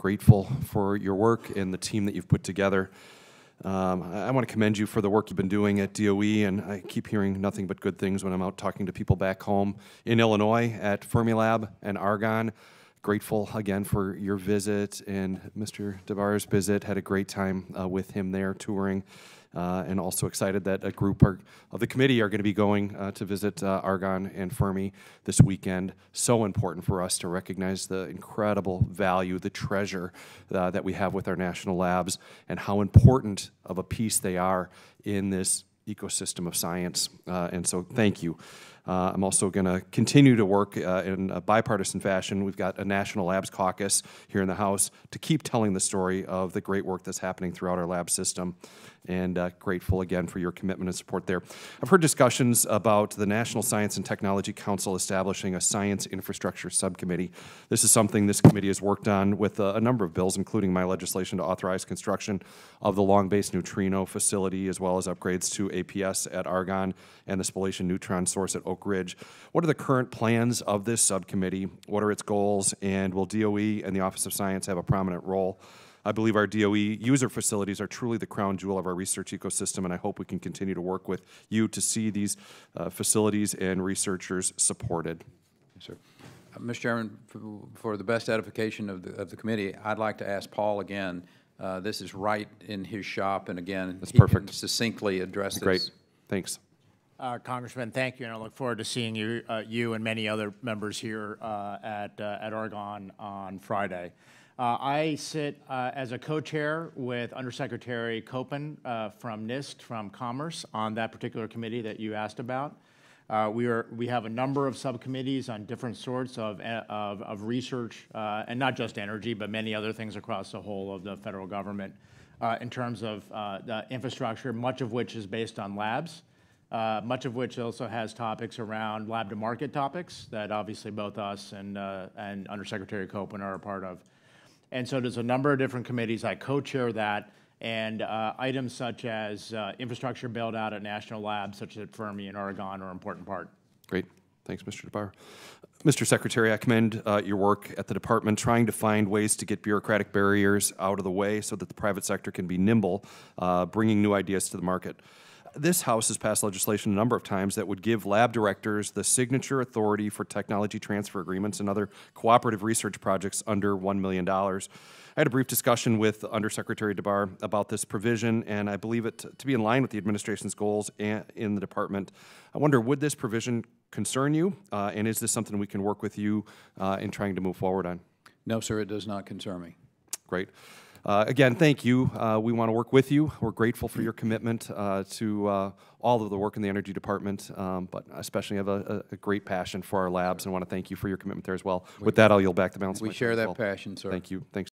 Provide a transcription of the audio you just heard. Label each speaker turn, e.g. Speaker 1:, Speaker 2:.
Speaker 1: grateful for your work and the team that you've put together. I want to commend you for the work you've been doing at DOE, and I keep hearing nothing but good things when I'm out talking to people back home in Illinois at Fermilab and Argonne. Grateful again for your visit and Mr. DeBar's visit. Had a great time with him there touring, and also excited that a group of the committee are going to be going to visit Argonne and Fermi this weekend. So important for us to recognize the incredible value, the treasure that we have with our national labs, and how important of a piece they are in this ecosystem of science. And so thank you. I'm also going to continue to work in a bipartisan fashion. We've got a National Labs Caucus here in the House to keep telling the story of the great work that's happening throughout our lab system, and grateful again for your commitment and support there. I've heard discussions about the National Science and Technology Council establishing a science infrastructure subcommittee. This is something this committee has worked on with a number of bills, including my legislation to authorize construction of the long-base neutrino facility, as well as upgrades to APS at Argonne and the spallation neutron source at Oak Ridge. What are the current plans of this subcommittee? What are its goals? And will DOE and the Office of Science have a prominent role? I believe our DOE user facilities are truly the crown jewel of our research ecosystem, and I hope we can continue to work with you to see these facilities and researchers supported.
Speaker 2: Yes, sir. Mr. Chairman, for the best edification of the committee, I'd like to ask Paul again. This is right in his shop, and again,
Speaker 1: that's
Speaker 2: he
Speaker 1: perfect.
Speaker 2: Can succinctly address this.
Speaker 1: Great. Thanks.
Speaker 3: Congressman, thank you, and I look forward to seeing you, you and many other members here at Argonne on Friday. I sit as a co-chair with Undersecretary Copen from NIST, from Commerce, on that particular committee that you asked about. We have a number of subcommittees on different sorts of research, and not just energy, but many other things across the whole of the federal government in terms of the infrastructure, much of which is based on labs. Much of which also has topics around lab-to-market topics that obviously both us and Undersecretary Copen are a part of. And so there's a number of different committees. I co-chair that, and items such as infrastructure build-out at national labs, such as at Fermi and Argonne, are an important part.
Speaker 1: Great. Thanks, Mr. DeBar. Mr. Secretary, I commend your work at the department trying to find ways to get bureaucratic barriers out of the way so that the private sector can be nimble, bringing new ideas to the market. This House has passed legislation a number of times that would give lab directors the signature authority for technology transfer agreements and other cooperative research projects under $1 million. I had a brief discussion with Undersecretary DeBar about this provision, and I believe it to be in line with the administration's goals in the department. I wonder, would this provision concern you, and is this something we can work with you in trying to move forward on?
Speaker 2: No, sir, it does not concern me.
Speaker 1: Great. Again, thank you. We want to work with you. We're grateful for your commitment to all of the work in the Energy Department, but especially have a great passion for our labs, and want to thank you for your commitment there as well. With that, I'll yield back the balance.
Speaker 2: We share that passion, sir.
Speaker 1: Thank you. Thanks.